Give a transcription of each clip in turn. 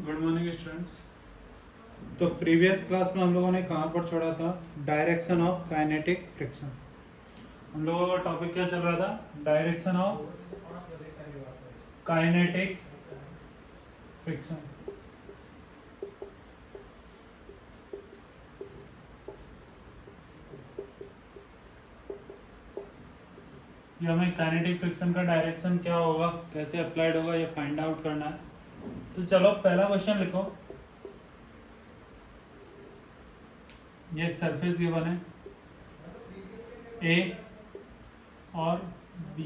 Good morning students. तो previous class में हम लोगों ने कहाँ पर छोड़ा था? Direction of kinetic friction. हम लोगों का टॉपिक क्या चल रहा था? Direction of kinetic friction. ये हमें काइनेटिक फ्रिक्शन का डायरेक्शन क्या होगा, कैसे अप्लाइड होगा, ये फाइंड आउट करना है। तो चलो पहला क्वेश्चन लिखो। ये एक सरफेस गिवन है ए और बी,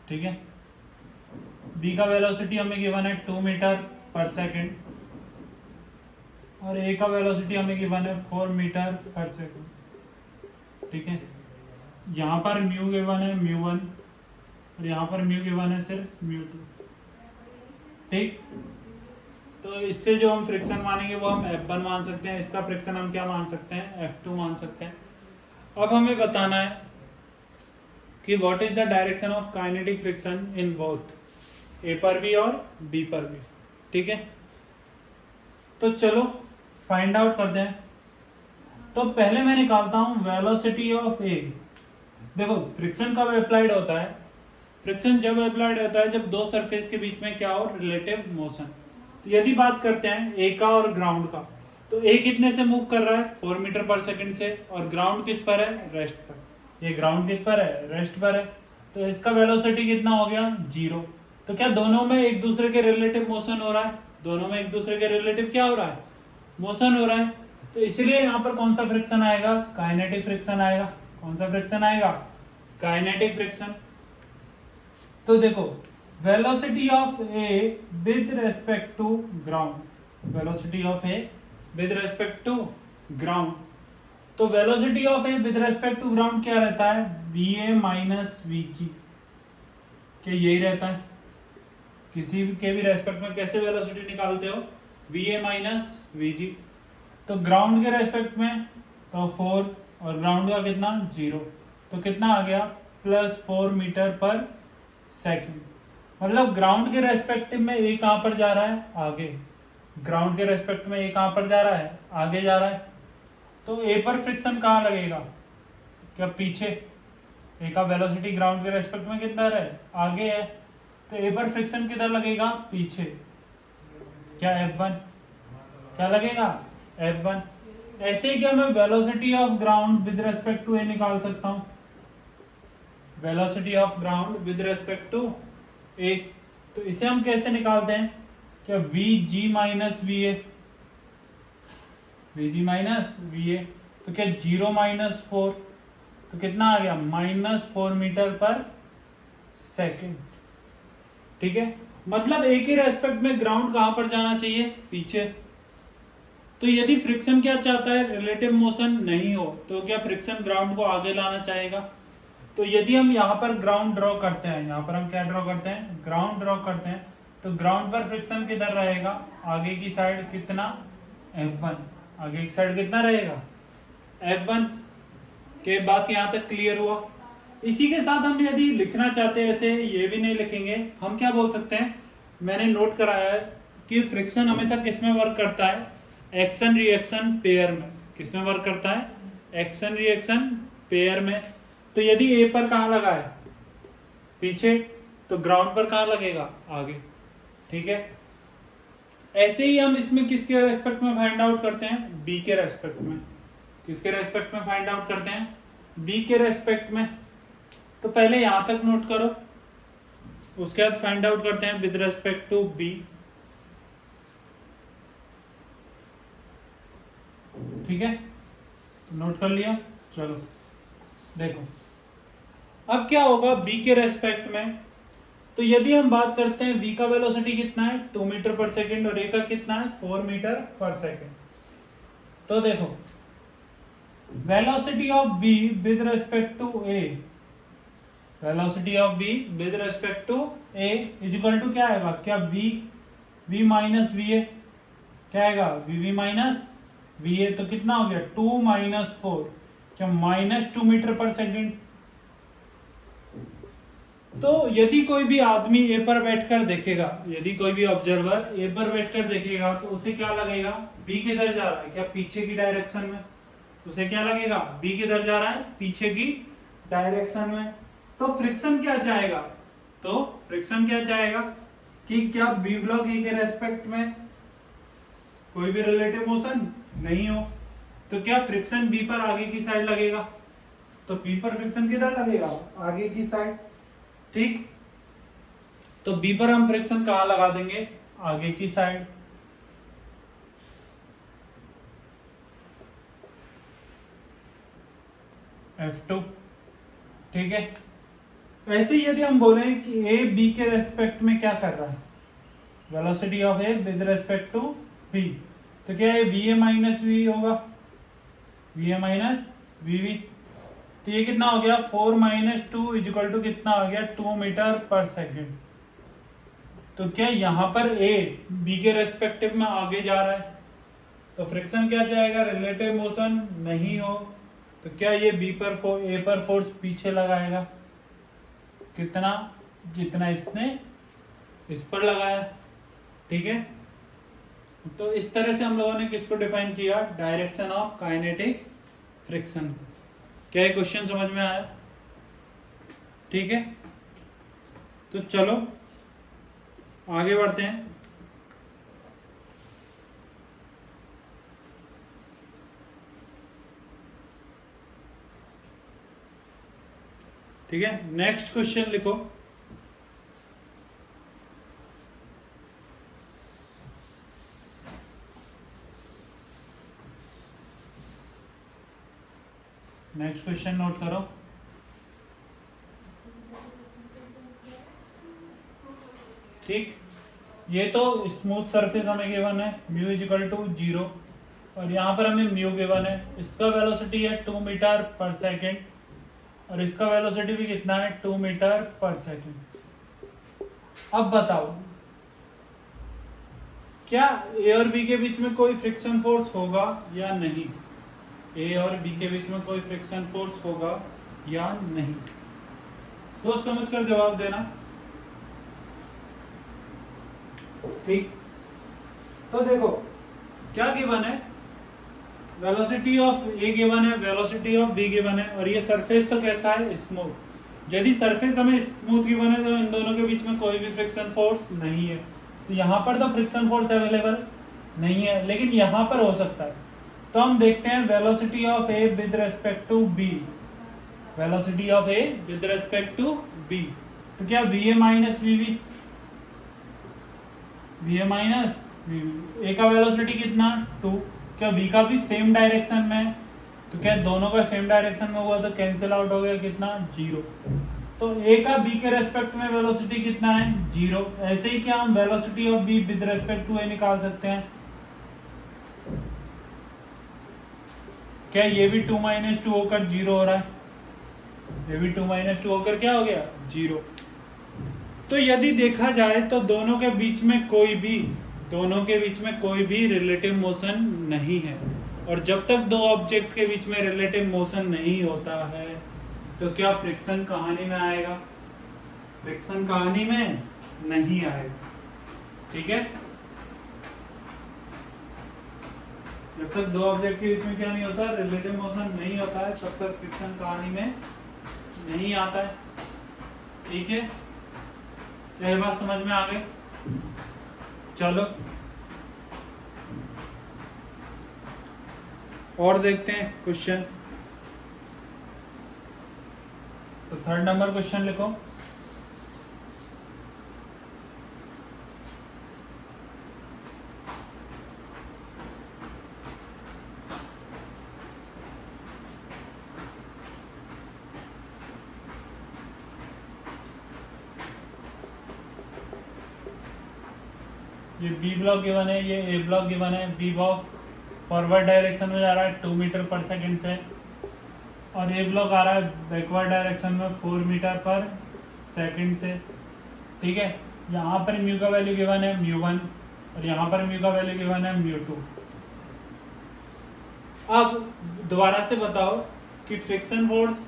ठीक है। बी का वेलोसिटी हमें गिवन है 2 मीटर पर सेकेंड और ए का वेलोसिटी हमें गिवन है 4 मीटर पर सेकेंड, ठीक है। यहाँ पर म्यू गिवन है μ1 और यहाँ पर म्यू गिवन है सिर्फ μ2, ठीक। तो इससे जो हम फ्रिक्शन मानेंगे वो हम F1 मान सकते हैं, इसका फ्रिक्शन हम क्या मान सकते हैं? F2 मान सकते हैं। अब हमें बताना है कि what is the direction of kinetic friction in both A पर भी और बी पर भी, ठीक है। तो चलो फाइंड आउट करते हैं। तो पहले मैं निकालता हूं वेलोसिटी ऑफ ए। देखो फ्रिक्शन कब अप्लाइड होता है? फ्रिक्शन जब अप्लाइड होता है जब दो सरफेस के बीच में क्या हो? Relative motion. तो यदि बात करते हैं ए का और ग्राउंड का, तो ए कितने से मूव कर रहा है? 4 मीटर पर सेकंड से, और ग्राउंड किस पर है? रेस्ट पर। ये ग्राउंड किस पर है? रेस्ट पर है। तो इसका वेलोसिटी कितना हो गया? 0। तो क्या दोनों में एक दूसरे के रिलेटिव मोशन हो रहा है? दोनों में एक दूसरे के रिलेटिव क्या हो रहा है? मोशन हो रहा है। तो इसलिए यहाँ पर कौन सा फ्रिक्शन आएगा? काइनेटिक फ्रिक्शन आएगा। कौन सा फ्रिक्शन आएगा? Kinetic friction. तो देखो velocity of A with respect to ground, velocity of A with respect to ground. तो velocity of A with respect to ground क्या रहता है? va माइनस वीजी, क्या यही रहता है? किसी के भी रेस्पेक्ट में कैसे वेलोसिटी निकालते हो? va माइनस वीजी। तो ग्राउंड के रेस्पेक्ट में तो 4 और ग्राउंड का कितना? 0। तो कितना आ गया? +4 मीटर पर सेकेंड। मतलब ग्राउंड के रेस्पेक्टिव में ए कहां पर जा रहा है? आगे। ग्राउंड के रेस्पेक्ट में ए कहां पर जा रहा है? आगे जा रहा है। तो ए पर फ्रिक्शन कहां लगेगा? क्या पीछे? ए का वेलोसिटी ग्राउंड के रेस्पेक्ट में कितना है? आगे है। तो ए पर फ्रिक्शन किधर लगेगा? पीछे। क्या F1? क्या लगेगा? F1। ऐसे ही क्या मैं velocity of ground with respect to A निकाल सकता हूं? Velocity of ground with respect to A, तो इसे हम कैसे निकालते हैं? क्या vg minus va, vg minus va। तो क्या 0 माइनस 4, तो कितना आ गया? -4 मीटर पर सेकेंड, ठीक है। मतलब एक ही रेस्पेक्ट में ग्राउंड कहां पर जाना चाहिए? पीछे। तो यदि फ्रिक्शन क्या चाहता है? रिलेटिव मोशन नहीं हो, तो क्या फ्रिक्शन ग्राउंड को आगे लाना चाहेगा। तो यदि हम यहाँ पर ग्राउंड ड्रॉ करते हैं, यहाँ पर हम क्या ड्रॉ करते हैं? ग्राउंड ड्रॉ करते हैं। तो ग्राउंड पर फ्रिक्शन किधर रहेगा? आगे की साइड कितना? F1। आगे की साइड कितना रहेगा? F1। के बात यहाँ तक क्लियर हुआ। इसी के साथ हम यदि लिखना चाहते हैं, ऐसे ये भी नहीं लिखेंगे, हम क्या बोल सकते हैं? मैंने नोट कराया है कि फ्रिक्शन हमेशा किस में वर्क करता है? एक्शन रिएक्शन पेयर में। किस में वर्क करता है? एक्शन रिएक्शन पेयर में। तो यदि ए पर कहां लगा है? पीछे। तो ग्राउंड पर कहां लगेगा? आगे, ठीक है। ऐसे ही हम इसमें किसके रेस्पेक्ट में फाइंड आउट करते हैं? बी के रेस्पेक्ट में। किसके रेस्पेक्ट में फाइंड आउट करते हैं? बी के रेस्पेक्ट में। तो पहले यहां तक नोट करो, उसके बाद फाइंड आउट करते हैं विद रेस्पेक्ट टू बी, ठीक है। नोट कर लिया। चलो देखो अब क्या होगा बी के रेस्पेक्ट में। तो यदि हम बात करते हैं v का वेलोसिटी कितना है? 2 मीटर पर सेकेंड, और a का कितना है? 4 मीटर पर सेकेंड। तो देखो velocity of v with respect to a, velocity of v with respect to a is equal to क्या आएगा? क्या v माइनस va, क्या आएगा? vv minus va। तो कितना हो गया? 2 माइनस 4, क्या -2 मीटर पर सेकेंड। तो यदि कोई भी आदमी ए पर बैठकर देखेगा, यदि कोई भी ऑब्जर्वर ए पर बैठकर देखेगा तो उसे क्या लगेगा, बी किधर जा रहा है, क्या पीछे की डायरेक्शन में। उसे क्या लगेगा, बी किधर जा रहा है, पीछे की डायरेक्शन में। तो फ्रिक्शन क्या चाहेगा, तो फ्रिक्शन क्या चाहेगा कि क्या बी ब्लॉक ए के रेस्पेक्ट में कोई भी रिलेटिव मोशन नहीं हो। तो क्या फ्रिक्शन बी पर आगे की साइड लगेगा, तो बी पर फ्रिक्शन किधर लगेगा, आगे की साइड। ठीक, तो बी पर हम फ्रिक्शन कहां लगा देंगे, आगे की साइड। F2। ठीक है, वैसे यदि हम बोले कि ए बी के रेस्पेक्ट में क्या कर रहा है, velocity of A with respect to B, तो क्या ये वी ए माइनस वी होगा, V A minus we v. तो ये कितना हो गया, 4 माइनस 2 इजिकल टू कितना आ गया, 2 मीटर पर सेकेंड। तो क्या यहाँ पर ए बी के रेस्पेक्टिव में आगे जा रहा है, तो फ्रिक्शन क्या जाएगा, रिलेटिव मोशन नहीं हो। तो क्या ये बी पर ए पर फोर्स पीछे लगाएगा, कितना, जितना इसने इस पर लगाया। ठीक है, तो इस तरह से हम लोगों ने किसको डिफाइन किया, डायरेक्शन ऑफ काइनेटिक फ्रिक्शन। क्या ये क्वेश्चन समझ में आया। ठीक है, तो चलो आगे बढ़ते हैं। ठीक है, नेक्स्ट क्वेश्चन लिखो। नेक्स्ट क्वेश्चन नोट करो। ठीक, ये तो स्मूथ सरफेस हमें गिवन है, म्यू इजिकल टू 0, और यहाँ पर हमें म्यू गिवन है। इसका वेलोसिटी है 2 मीटर पर सेकेंड, और इसका वेलोसिटी भी कितना है, 2 मीटर पर सेकेंड। अब बताओ क्या ए और बी के बीच में कोई फ्रिक्शन फोर्स होगा या नहीं, ए और बी के बीच में कोई फ्रिक्शन फोर्स होगा या नहीं, सोच समझ कर जवाब देना। ठीक, तो देखो क्या गिवन है, वेलोसिटी ऑफ ए गिवन है, वेलोसिटी ऑफ बी गिवन है, और ये सरफेस तो कैसा है, स्मूथ। यदि सरफेस हमें स्मूथ गिवन है तो इन दोनों के बीच में कोई भी फ्रिक्शन फोर्स नहीं है। तो यहाँ पर तो फ्रिक्शन फोर्स अवेलेबल नहीं है, लेकिन यहाँ पर हो सकता है। तो हम देखते हैं velocity of A with respect to B, velocity of A with respect to B. तो क्या V A minus we V, V A minus we V, A का वेलोसिटी कितना 2, क्या बी का भी सेम डायरेक्शन में, तो क्या दोनों का सेम डायरेक्शन में हुआ तो कैंसिल आउट हो गया, कितना 0। तो ए का बी के रेस्पेक्ट में वेलोसिटी कितना है 0। ऐसे ही क्या हम velocity of B with respect to A निकाल सकते हैं, क्या ये भी 2 माइनस 2 होकर 0 हो रहा है, ये भी 2 माइनस 2 होकर क्या हो गया 0। तो यदि देखा जाए तो दोनों के बीच में कोई भी रिलेटिव मोशन नहीं है, और जब तक दो ऑब्जेक्ट के बीच में रिलेटिव मोशन नहीं होता है तो क्या फ्रिक्शन कहानी में आएगा, फ्रिक्शन कहानी में नहीं आएगा। ठीक है, जब तक दो ऑब्जेक्ट के बीच में क्या नहीं होता, रिलेटिव मोशन नहीं होता है, तब तक फ्रिक्शन कहानी में नहीं आता है। ठीक है, क्या ये बात समझ में आ गई। चलो और देखते हैं क्वेश्चन। तो 3rd नंबर क्वेश्चन लिखो। ये बी ब्लॉक गिवन है, ये ए ब्लॉक गिवन है। बी ब्लॉक फॉरवर्ड डायरेक्शन में जा रहा है 2 मीटर पर सेकंड से, और ए ब्लॉक आ रहा है बैकवर्ड डायरेक्शन में 4 मीटर पर सेकंड से। ठीक है, यहाँ पर म्यू का वैल्यू गिवन है μ1, और यहाँ पर म्यू का वैल्यू गिवन है μ2। अब दोबारा से बताओ कि फ्रिक्शन फोर्स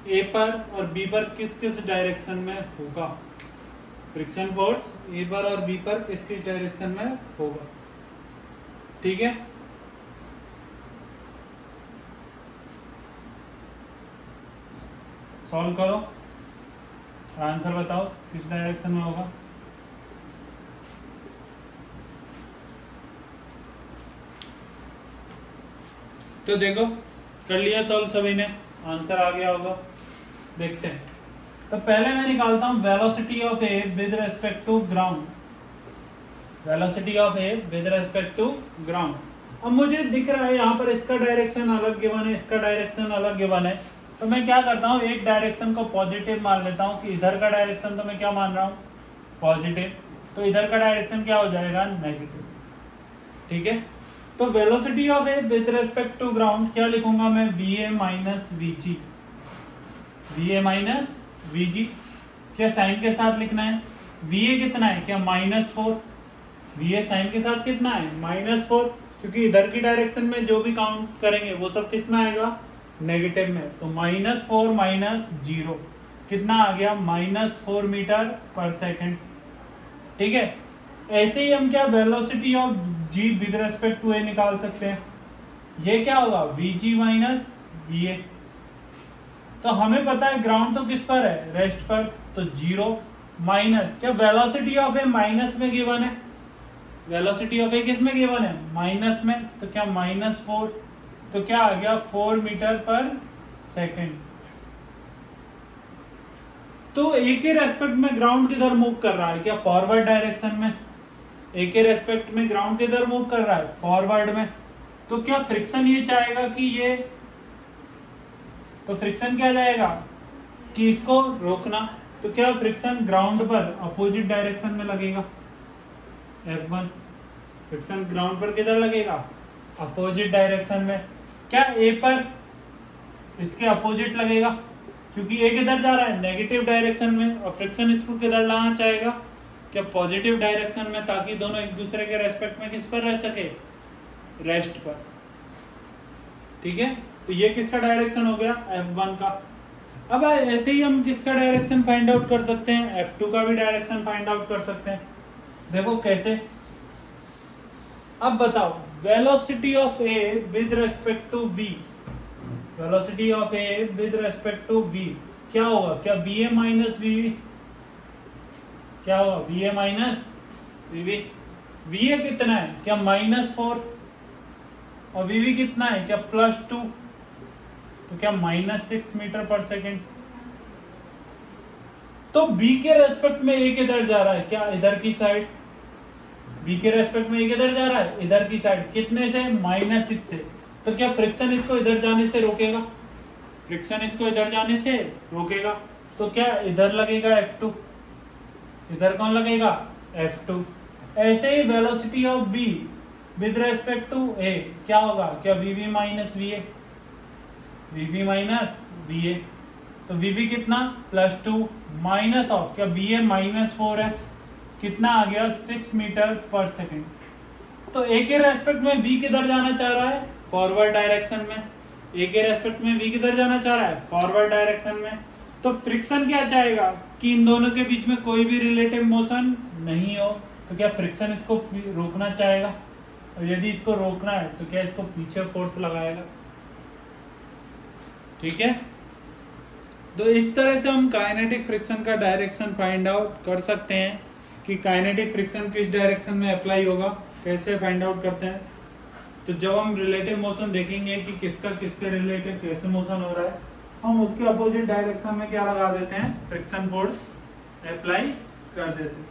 ए पर और बी पर किस किस डायरेक्शन में होगा, फ्रिक्शन फोर्स ए पर और बी पर किस किस डायरेक्शन में होगा। ठीक है, सॉल्व करो, आंसर बताओ किस डायरेक्शन में होगा। तो देखो कर लिया सॉल्व सभी ने, आंसर आ गया होगा, देखते हैं। तो पहले मैं निकालता हूं velocity of A with respect to ground, velocity of A with respect to ground. अब मुझे दिख रहा है यहाँ पर इसका डायरेक्शन अलग गिवन है, इसका डायरेक्शन अलग गिवन है, तो मैं क्या करता हूँ एक डायरेक्शन को पॉजिटिव मान लेता हूँ कि इधर का डायरेक्शन तो मैं क्या मान रहा हूँ पॉजिटिव, तो इधर का डायरेक्शन क्या हो जाएगा नेगेटिव। ठीक है, तो velocity of A with respect to ground क्या लिखूंगा मैं, वी ए माइनस वी जी, वी ए माइनस वी जी। क्या साइन के साथ लिखना है, वी ए कितना है क्या -4, वी ए साइन के साथ कितना है -4, क्योंकि इधर की डायरेक्शन में जो भी काउंट करेंगे वो सब किस में आएगा नेगेटिव में, तो -4 माइनस 0 कितना आ गया -4 मीटर पर सेकेंड। ठीक है, ऐसे ही हम क्या velocity of G with respect to A निकाल सकते हैं, ये क्या होगा V G minus V A. तो हमें पता है ग्राउंड तो किस पर है रेस्ट पर, तो 0 माइनस क्या वेलोसिटी ऑफ ए माइनस में गिवन है, वेलोसिटी ऑफ ए किस में गिवन है माइनस में, तो क्या -4, तो क्या आ गया 4 मीटर पर सेकेंड। तो ए के रेस्पेक्ट में ग्राउंड किधर मूव कर रहा है, क्या फॉरवर्ड डायरेक्शन में, ए के रेस्पेक्ट में ग्राउंड किधर मूव कर रहा है फॉरवर्ड में, तो क्या फ्रिक्शन ये चाहेगा कि ये, तो फ्रिक्शन क्या जाएगा कि इसको रोकना, तो क्या फ्रिक्शन ग्राउंड पर अपोजिट डायरेक्शन में लगेगा, F1 फ्रिक्शन ग्राउंड पर किधर लगेगा अपोजिट डायरेक्शन में, क्या ए पर इसके अपोजिट लगेगा, क्योंकि ए किधर जा रहा है नेगेटिव डायरेक्शन में, और फ्रिक्शन इसको किधर लाना चाहेगा क्या पॉजिटिव डायरेक्शन में, ताकि दोनों एक दूसरे के रेस्पेक्ट में किस पर रह सके रेस्ट पर। ठीक है, तो ये किसका डायरेक्शन हो गया F1 का। अब ऐसे ही हम किसका डायरेक्शन फाइंड आउट कर सकते हैं, F2 का भी डायरेक्शन फाइंड आउट कर सकते हैं। देखो कैसे, अब बताओ velocity of A with respect to v, velocity of A with respect to v क्या होगा, क्या वी ए माइनस वी, क्या होगा V A minus we, V A कितना है क्या -4 और वी कितना है क्या +2, तो क्या -6 मीटर पर सेकेंड। तो बी के रेस्पेक्ट में ए किधर जा रहा है, क्या इधर की साइड, बी के रेस्पेक्ट में ए किधर जा रहा है इधर की साइड, कितने से -6 से, तो क्या फ्रिक्शन इसको इधर जाने से रोकेगा, फ्रिक्शन इसको इधर जाने से रोकेगा, तो क्या इधर लगेगा F2, इधर कौन लगेगा F2। ऐसे ही velocity of B with respect to A क्या होगा, क्या VV minus VA, VV minus VA, तो VV कितना +2 माइनस ऑफ क्या VA -4 है, कितना आ गया 6 मीटर पर सेकेंड। तो A के रेस्पेक्ट में V किधर जाना चाह रहा है फॉरवर्ड डायरेक्शन में, A के रेस्पेक्ट में V किधर जाना चाह रहा है फॉरवर्ड डायरेक्शन में, तो फ्रिक्शन क्या चाहेगा कि इन दोनों के बीच में कोई भी रिलेटिव मोशन नहीं हो, तो क्या फ्रिक्शन इसको रोकना चाहेगा, और यदि इसको रोकना है तो क्या इसको पीछे फोर्स लगाएगा। ठीक है, तो इस तरह से हम काइनेटिक फ्रिक्शन का डायरेक्शन फाइंड आउट कर सकते हैं कि काइनेटिक फ्रिक्शन किस डायरेक्शन में अप्लाई होगा, कैसे फाइंड आउट करते हैं। तो जब हम रिलेटिव मोशन देखेंगे कि किसका किसके रिलेटिव कैसे मोशन हो रहा है, हम उसके अपोजिट डायरेक्शन में क्या लगा देते हैं फ्रिक्शन फोर्स अप्लाई कर देते हैं।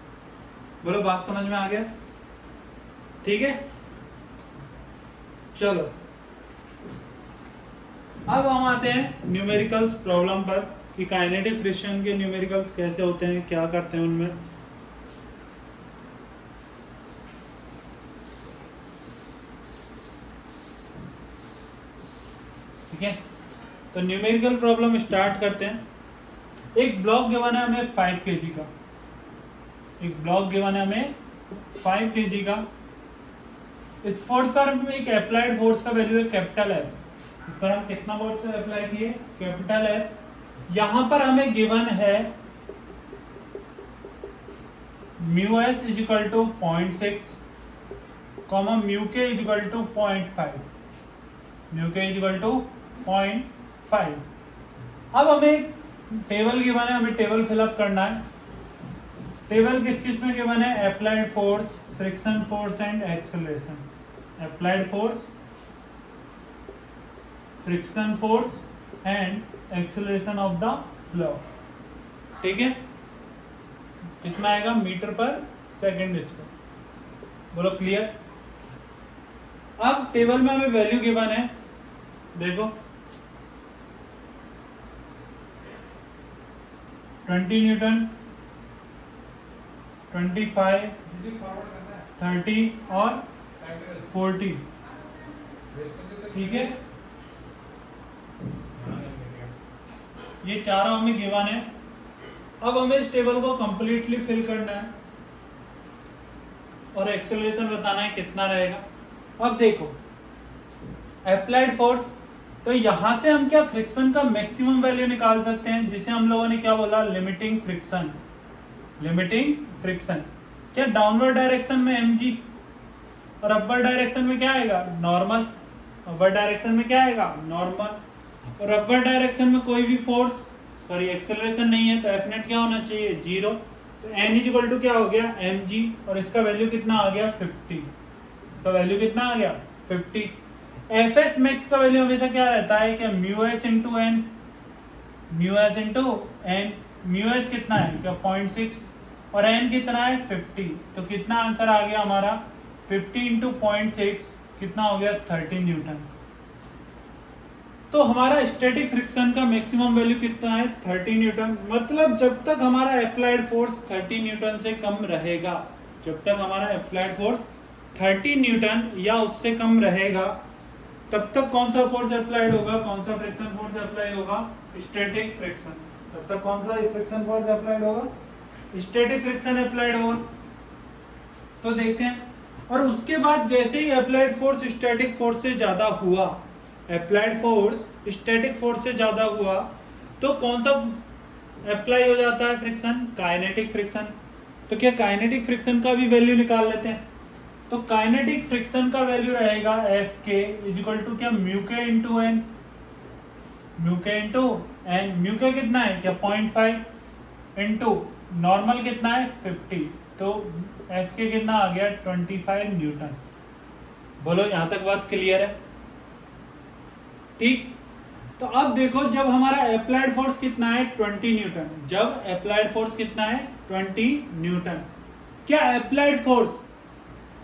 बोलो बात समझ में आ गया, ठीक है। चलो अब हम आते हैं न्यूमेरिकल्स प्रॉब्लम पर कि काइनेटिक फ्रिक्शन के न्यूमेरिकल्स कैसे होते हैं, क्या करते हैं उनमें। ठीक है, तो न्यूमेरिकल प्रॉब्लम स्टार्ट करते हैं। एक ब्लॉक गिवन है हमें 5 kg का, एक ब्लॉक गिवन है हमें 5 kg का। इस फोर्स पर एक अप्लाइड फोर्स का वैल्यू है कैपिटल F, इस पर हम कितना फोर्स अप्लाई किए कैपिटल F, यहां पर हमें गिवन है mu S is equal to 0.6 comma mu K is equal to 0.5, mu K is equal to 0.5। अब हमें टेबल गिवन है, हमें टेबल फिलअप करना है। टेबल किस किस में गिवन है? Applied force, friction force and acceleration. Applied force, friction force and acceleration of the flow. ठीक है, कितना आएगा? मीटर पर सेकेंड स्क्वायर। बोलो क्लियर। अब टेबल में हमें वैल्यू गिवन है, देखो 20 न्यूटन, 25, 30 और 40। ठीक है, ये चारों हमें गिवन है। अब हमें इस टेबल को कंप्लीटली फिल करना है और एक्सेलरेशन बताना है कितना रहेगा। अब देखो अप्लाइड फोर्स, तो यहां से हम क्या फ्रिक्शन का मैक्सिमम वैल्यू निकाल सकते हैं, जिसे हम लोगों ने क्या बोला? Limiting friction. लिमिटिंग फ्रिक्शन क्या डाउनवर्ड डायरेक्शन में mg और अपवर्ड डायरेक्शन में क्या आएगा? नॉर्मल। अपवर्ड डायरेक्शन में क्या आएगा? नॉर्मल। और अपवर्ड डायरेक्शन में कोई भी फोर्स, सॉरी एक्सेलरेशन नहीं है, तो एफ नेट क्या होना चाहिए? 0। तो एन इज इक्वल टू क्या हो गया? mg, और इसका वैल्यू कितना आ गया? 50। इसका वैल्यू कितना आ गया? 50। एफ एस मैक्स का वैल्यू हमेशा क्या रहता है? क्या mu S into N, mu S into N. Mu S कितना है? क्या 0.6 और एन कितना है? 50। तो कितना आंसर आ गया हमारा? 50 इंटू 0.6 कितना हो गया? 30 न्यूटन। तो हमारा स्टैटिक फ्रिक्शन का मैक्सिमम वैल्यू कितना है? 30 न्यूटन। मतलब जब तक हमारा अप्लाइड फोर्स 30 न्यूटन से कम रहेगा, जब तक हमारा अप्लाइड फोर्स 30 न्यूटन या उससे कम रहेगा, तब तक कौन सा फोर्स अप्लाइड होगा? कौन सा फ्रिक्शन फोर्स अप्लाई होगा? Static friction. तब तक कौन सा फ्रिक्शन फोर्स अप्लाइड होगा? स्टैटिक फ्रिक्शन अप्लाइड होगा। तो देखते हैं। और उसके बाद जैसे ही अप्लाइड फोर्स स्टैटिक फोर्स से ज्यादा हुआ, अप्लाइड फोर्स स्टैटिक फोर्स से ज्यादा हुआ, तो कौन सा अप्लाई हो जाता है फ्रिक्शन? Kinetic friction. तो क्या काइनेटिक फ्रिक्शन का भी वैल्यू निकाल लेते हैं। तो काइनेटिक फ्रिक्शन का वैल्यू रहेगा एफ के इज इक्वल टू क्या? म्यू के इंटू एन, म्यू के इंटू एन। म्यू के कितना है? क्या 0.5 इंटू नॉर्मल कितना है? 50। तो एफ के कितना आ गया? 25 न्यूटन। बोलो यहां तक बात क्लियर है? ठीक। तो अब देखो जब हमारा अप्लाइड फोर्स कितना है? 20 न्यूटन। जब अप्लाइड फोर्स कितना है? 20 न्यूटन। क्या अप्लाइड फोर्स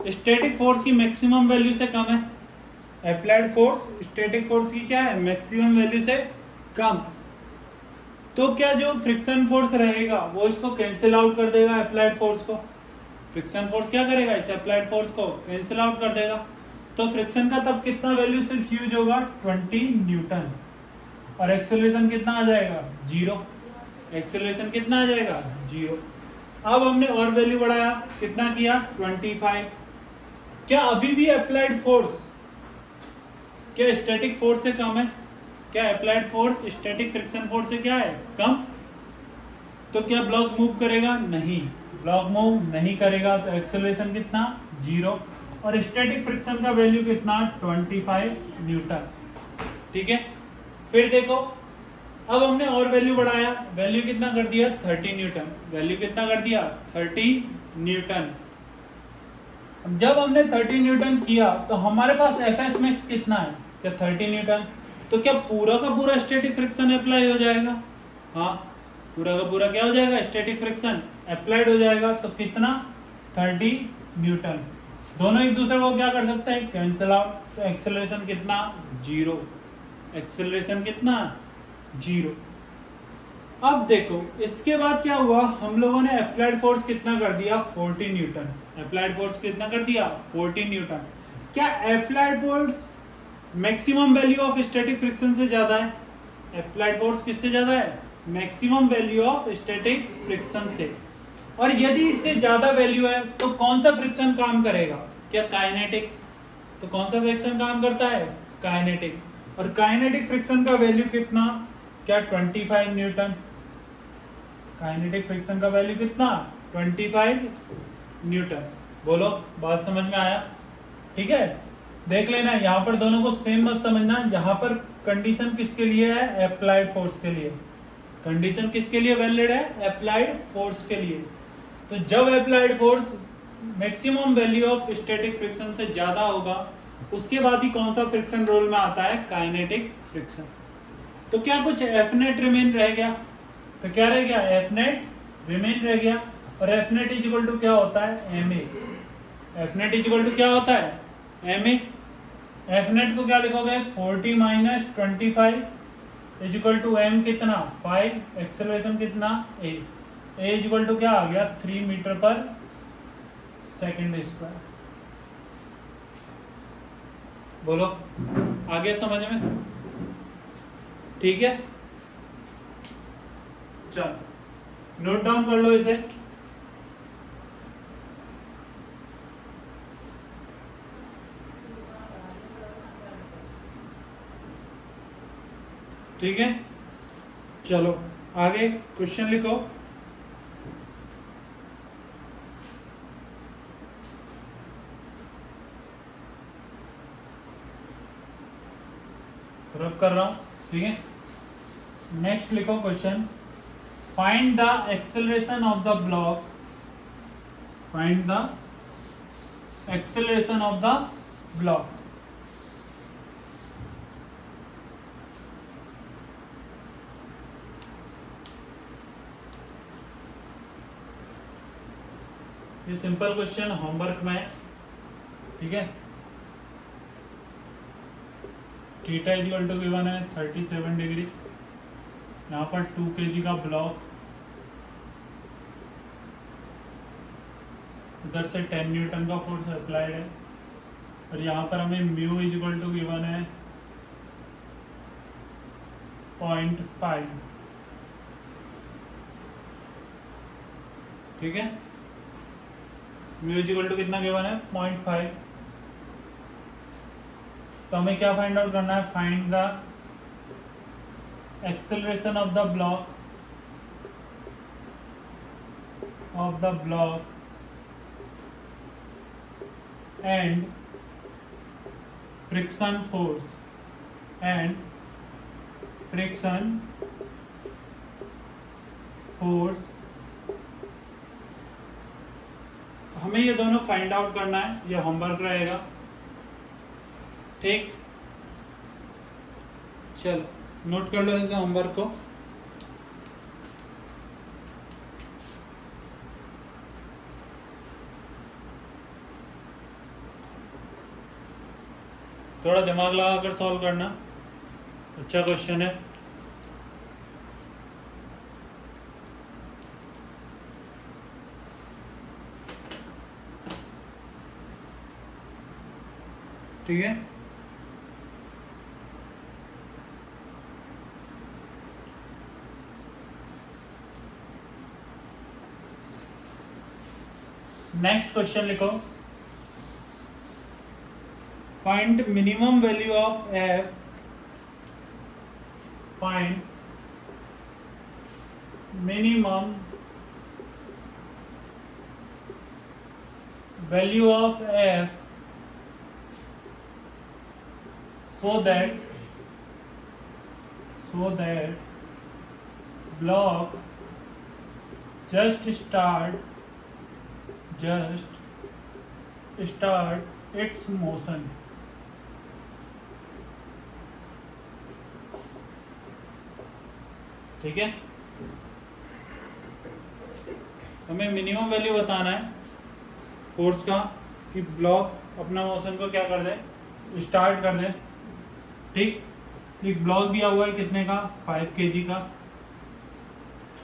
स्टैटिक फोर्स की मैक्सिमम वैल्यू से कम है? अप्लाइड फोर्स स्टैटिक फोर्स की क्या है? मैक्सिमम वैल्यू से कम। तो क्या जो फ्रिक्शन फोर्स रहेगा वो इसको कैंसिल आउट कर देगा, अप्लाइड फोर्स को। फ्रिक्शन फोर्स क्या करेगा? इसे अप्लाइड फोर्स को कैंसिल आउट कर देगा। तो फ्रिक्शन का तब कितना वैल्यू सिर्फ यूज होगा? 20 न्यूटन। और एक्सेलरेशन कितना आ जाएगा? 0। एक्सेलरेशन कितना आ जाएगा? 0। अब हमने और वैल्यू बढ़ाया, कितना किया? 25। क्या अभी भी अप्लाइड फोर्स क्या स्टैटिक फोर्स से कम है? क्या applied force static friction force से क्या है? कम। तो क्या ब्लॉक मूव करेगा? नहीं, ब्लॉक मूव नहीं करेगा। तो एक्सेलरेशन कितना? 0। और स्टैटिक फ्रिक्शन का वैल्यू कितना? 25 न्यूटन। ठीक है। फिर देखो अब हमने और वैल्यू बढ़ाया, वैल्यू कितना कर दिया? 30 न्यूटन। वैल्यू कितना कर दिया? 30 न्यूटन। जब हमने 30 न्यूटन किया तो हमारे पास एफ एस मैक्स कितना है? क्या 30 न्यूटन। तो क्या पूरा का पूरा स्टैटिक फ्रिक्शन अप्लाई हो जाएगा? हाँ, पूरा का पूरा क्या हो जाएगा? स्टैटिक फ्रिक्शन अप्लाइड हो जाएगा। तो कितना? 30 न्यूटन। दोनों एक दूसरे को क्या कर सकते हैं? Cancel out. तो एक्सेलरेशन कितना? 0। एक्सेलरेशन कितना? 0। अब देखो इसके बाद क्या हुआ, हम लोगों ने अप्लाइड फोर्स कितना कर दिया? 40 न्यूटन। अप्लाइड फोर्स कितना कर दिया? 40 न्यूटन। क्या applied force maximum value of static friction से ज्यादा है? अप्लाइड फोर्स किससे ज्यादा है? Maximum value of static friction से। और यदि इससे ज्यादा वैल्यू है तो कौन सा फ्रिक्शन काम करेगा? क्या काइनेटिक। तो कौन सा फ्रिक्शन काम करता है? काइनेटिक। और काइनेटिक फ्रिक्शन का वैल्यू कितना? क्या 25 न्यूटन। काइनेटिक फ्रिक्शन का वैल्यू कितना 25 न्यूटन। बोलो बात समझ में आया। ठीक है, देख लेना यहाँ पर दोनों को सेम मत समझना। यहाँ पर कंडीशन किसके लिए है, अप्लाइड फोर्स के लिए। कंडीशन किसके लिए वैलिड है, अप्लाइड फोर्स के लिए। तो जब applied force maximum value of static friction से ज्यादा होगा, उसके बाद ही कौन सा फ्रिक्शन रोल में आता है, काइनेटिक फ्रिक्शन। तो क्या कुछ एफ नेट रिमेन रह गया, तो क्या रह गया, एफ नेट रिमेन रह गया। और F net is equal to क्या होता है, M A. F net is equal to क्या होता है, एम ए। एफ नेट को क्या लिखोगे, 40 minus 25 is equal to M कितना 5, एक्सेलरेशन कितना ए इज इक्वल टू क्या आ गया 3 मीटर पर सेकेंड स्क्वायर। बोलो आगे समझ में, ठीक है। चलो नोट डाउन कर लो इसे। ठीक है, चलो आगे क्वेश्चन लिखो। रब कर रहा हूं, ठीक है। नेक्स्ट लिखो question, find the acceleration of the block. Find the acceleration of the block. ये सिंपल क्वेश्चन होमवर्क में है, ठीक है। Theta is equal to given है 37 डिग्री। यहाँ पर 2 kg का ब्लॉक, इधर से 10 न्यूटन का फोर्स अप्लाइड है। और यहाँ पर हमें mu is equal to given है 0.5, ठीक है। म्यू इज इक्वल टू कितना गिवन है 0.5। तो हमें क्या फाइंड आउट करना है, find the acceleration of the block and friction force हमें ये दोनों फाइंड आउट करना है, ये होमवर्क रहेगा, ठीक। चलो नोट कर लो इस होमवर्क को। थोड़ा दिमाग लगा कर सॉल्व करना, अच्छा क्वेश्चन है। ठीक है, नेक्स्ट क्वेश्चन लिखो, find minimum value of F. Find minimum value of F so that block just start its motion। ठीक है, हमें मिनिमम वैल्यू बताना है फोर्स का कि ब्लॉक अपना मोशन को क्या कर दे, स्टार्ट कर दे। ठीक, एक ब्लॉक दिया हुआ है कितने का 5 kg का।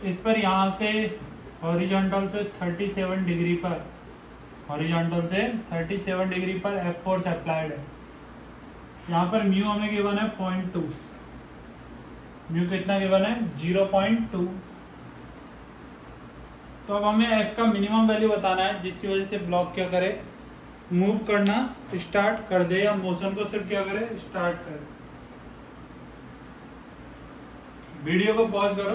इस पर यहाँ से हॉरिजॉन्टल से 37 डिग्री पर, हॉरिजॉन्टल से 37 डिग्री पर एफ फोर्स अप्लाइड है। यहाँ पर म्यू हमें गिवन है 0.2, म्यू कितना गिवन है 0.2। तो अब हमें एफ का मिनिमम वैल्यू बताना है जिसकी वजह से ब्लॉक क्या करे, मूव करना स्टार्ट कर दे, या मोशन को सिर्फ क्या करे, स्टार्ट करे। वीडियो को पॉज करो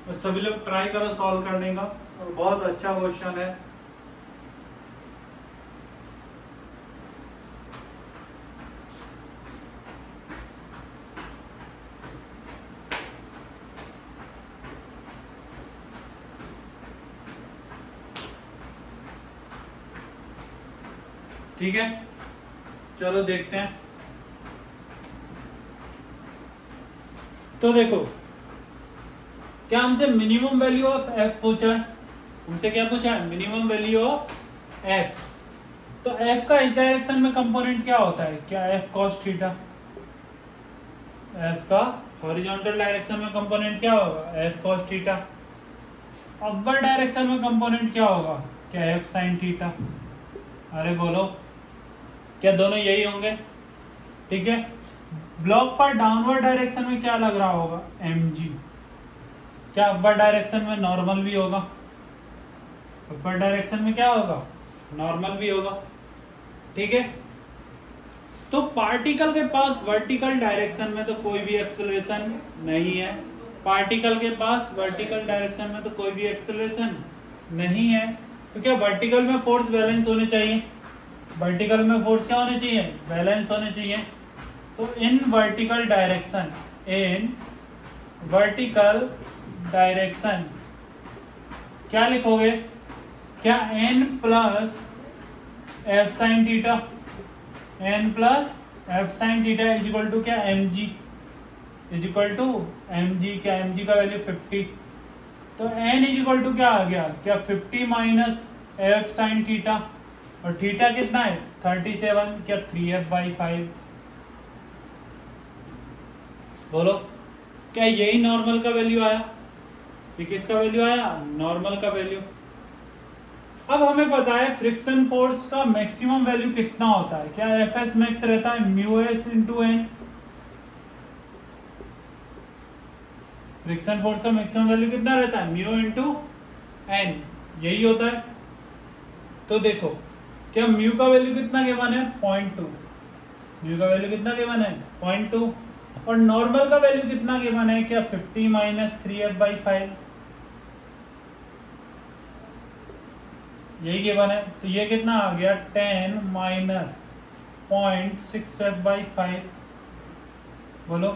और सभी लोग ट्राई करो सॉल्व करने का, और बहुत अच्छा क्वेश्चन है। ठीक है, चलो देखते हैं। तो देखो, क्या हमसे मिनिमम वैल्यू ऑफ एफ पूछा है, हमसे क्या पूछा है, मिनिमम वैल्यू ऑफ एफ। तो एफ का इस डायरेक्शन में कंपोनेंट क्या होता है, क्या एफ कॉस थीटा। एफ का हॉरिजॉन्टल डायरेक्शन में कंपोनेंट क्या होगा, F cos theta. Upward direction में कंपोनेंट क्या होगा, क्या एफ साइन थीटा। अरे बोलो, क्या दोनों यही होंगे। ठीक है, ब्लॉक पर डाउनवर्ड डायरेक्शन में क्या लग रहा होगा, mg। क्या अपवर्ड डायरेक्शन में नॉर्मल भी होगा, अपवर्ड डायरेक्शन में क्या होगा, नॉर्मल भी होगा। ठीक है, तो पार्टिकल के पास वर्टिकल डायरेक्शन में तो कोई भी एक्सेलरेशन नहीं है, पार्टिकल के पास वर्टिकल डायरेक्शन में तो कोई भी एक्सेलरेशन नहीं है। तो क्या वर्टिकल में फोर्स बैलेंस होने चाहिए, वर्टिकल में फोर्स क्या होने चाहिए, बैलेंस होने चाहिए। तो in vertical direction, in vertical direction क्या लिखोगे, क्या n plus F sine theta, n plus F sine theta is equal to क्या mg, is equal to mg। क्या mg का वैल्यू 50, तो n इज इक्वल टू क्या आ गया, क्या 50 माइनस एफ साइन थीटा, और थीटा कितना है 37, क्या 3f/5। बोलो, क्या यही नॉर्मल का वैल्यू आया, ये किसका वैल्यू आया, नॉर्मल का वैल्यू। अब हमें पता है फ्रिक्शन फोर्स का मैक्सिमम वैल्यू कितना होता है, क्या एफ एस मैक्स रहता है mu S into N. Friction force का मैक्सिमम वैल्यू कितना रहता है, म्यू इंटू एन, यही होता है। तो देखो, क्या म्यू का वैल्यू कितना गिवन है, 0.2, म्यू का वैल्यू कितना गिवन है 0.2, और नॉर्मल का वैल्यू कितना गिवन है, क्या 50 माइनस 3f/5, यही गिवन है। तो ये कितना आ गया 10 माइनस 0.6f/5। बोलो,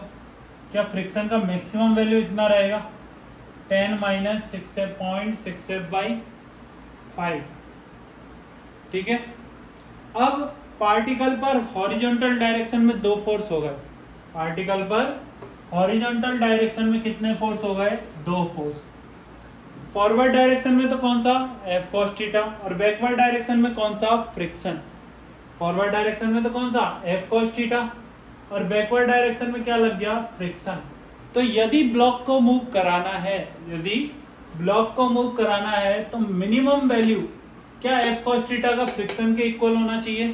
क्या फ्रिक्शन का मैक्सिमम वैल्यू इतना रहेगा, 10 माइनस 0.6f/5। ठीक है, अब पार्टिकल पर हॉरिजॉन्टल डायरेक्शन में दो फोर्स हो गए, पार्टिकल पर हॉरिजॉन्टल डायरेक्शन में कितने फोर्स हो गए, दो फोर्स। फॉरवर्ड डायरेक्शन में तो कौन सा, एफ कॉस थीटा, और बैकवर्ड डायरेक्शन में कौन सा, फ्रिक्शन। फॉरवर्ड डायरेक्शन में तो कौन सा, एफ कॉस थीटा, और बैकवर्ड डायरेक्शन में क्या लग गया, फ्रिक्शन। तो यदि ब्लॉक को मूव कराना है, यदि ब्लॉक को मूव कराना है तो मिनिमम वैल्यू क्या एफ कॉस थीटा का फ्रिक्शन के इक्वल होना चाहिए।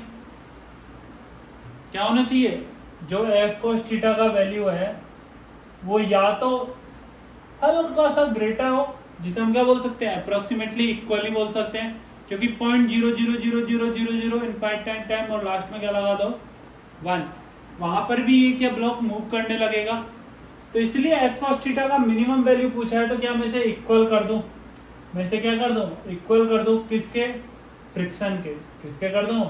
क्या होना चाहिए, जो एफ कॉस थीटा का वैल्यू है वो या तो हल्का सा ग्रेटर हो, जिसे हम क्या बोल सकते हैं, अप्रोक्सीमेटली इक्वली बोल सकते हैं, क्योंकि 0.00000 इनफाइनाइट टाइम और लास्ट में क्या लगा दो 1, वहां पर भी ये क्या ब्लॉक मूव करने लगेगा। तो इसलिए एफ कॉस थीटा का मिनिमम वैल्यू पूछा है, तो क्या मैं इसे इक्वल कर दूं, मैं इसे क्या कर दूं, इक्वल कर दूं, किसके, फ्रिक्शन के, किसके कर दूं,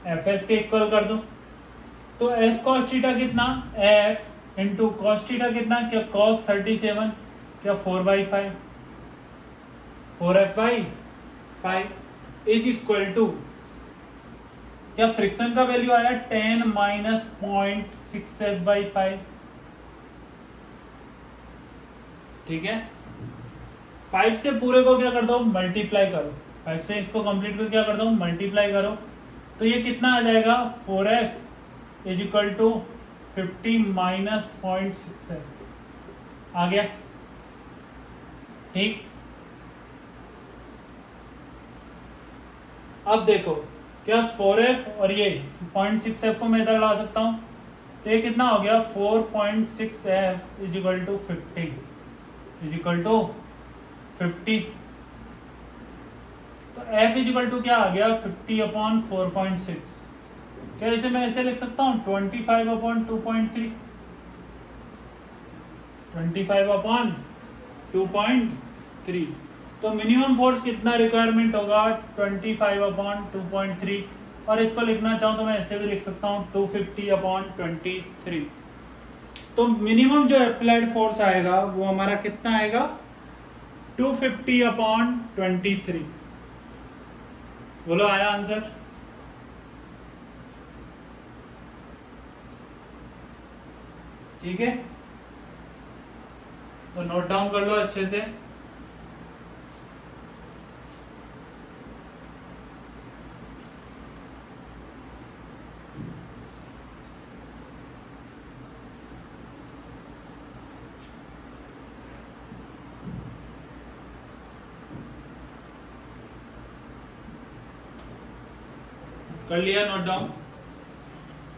एफ एस के इक्वल कर दूं। तो एफ कॉस थीटा कितना, एफ इंटू कॉस थीटा कितना, क्या कॉस 37, क्या 4/5, 4f/5 इज इक्वल टू, क्या फ्रिक्शन का वैल्यू आया 10 माइनस 0.6f/5। ठीक है, 5 से पूरे को क्या कर दो, मल्टीप्लाई करो, 5 से इसको कंप्लीट को क्या कर दो, मल्टीप्लाई करो, तो ये कितना आ जाएगा 4f is equal to 50 minus 0.6f आ गया। ठीक, अब देखो, क्या 4f और ये 0.6f को मैं इधर ला सकता हूं, तो ये कितना हो गया 4.6f is equal to 50, is equal to 50। तो f इज इक्वल टू क्या आ गया 50/4.6। क्या इसे मैं ऐसे लिख सकता हूं 25/2.3। 25/2.3। तो मिनिमम फोर्स कितना रिक्वायरमेंट होगा 25/2.3, और इसको लिखना चाहूँ तो मैं ऐसे भी लिख सकता हूँ 250/23। तो मिनिमम जो अप्लाइड फोर्स आएगा वो हमारा कितना आएगा 250/23। बोलो आया आंसर? ठीक है, तो नोट डाउन कर लो अच्छे से। कर लिया नोट डाउन?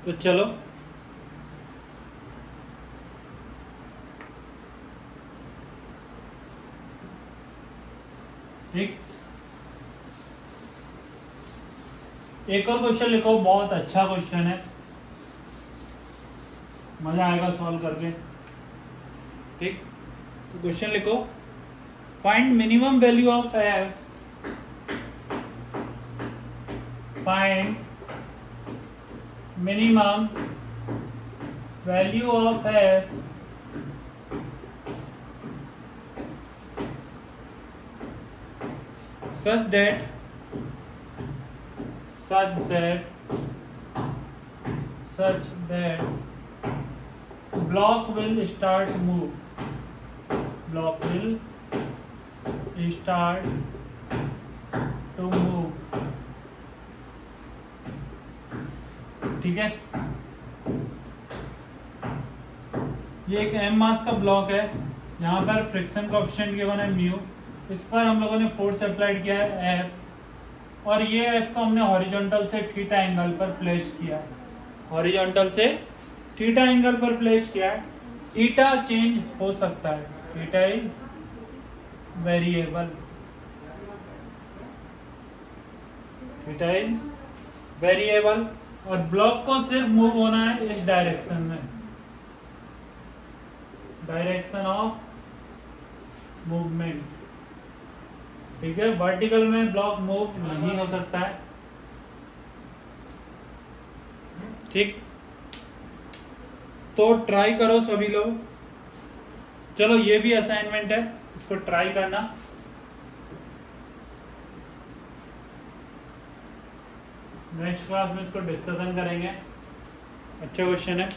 तो चलो ठीक, एक और क्वेश्चन लिखो, बहुत अच्छा क्वेश्चन है, मजा आएगा सॉल्व करके। ठीक, तो क्वेश्चन लिखो, find minimum value of F, find minimum value of F such that block will start move, block will start to move। ठीक है, ये एक m मास का ब्लॉक है, यहाँ पर फ्रिक्शन कोएफिशिएंट गिवन है म्यू, इस पर हम लोगों ने फोर्स अप्लाइड किया है F, और ये F को हमने हॉरिजॉन्टल से थीटा एंगल पर प्लेस किया है, हॉरिजॉन्टल से थीटा एंगल पर प्लेस किया है। थीटा चेंज हो सकता है, theta is variable, theta is variable, और ब्लॉक को सिर्फ मूव होना है इस डायरेक्शन में, डायरेक्शन ऑफ मूवमेंट। ठीक है, वर्टिकल में ब्लॉक मूव नहीं हो सकता है। ठीक, तो ट्राई करो सभी लोग, चलो ये भी असाइनमेंट है, इसको ट्राई करना। नेक्स्ट क्लास में इसको डिस्कशन करेंगे, अच्छा क्वेश्चन है,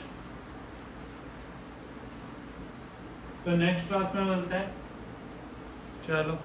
तो नेक्स्ट क्लास में मिलते हैं, चलो।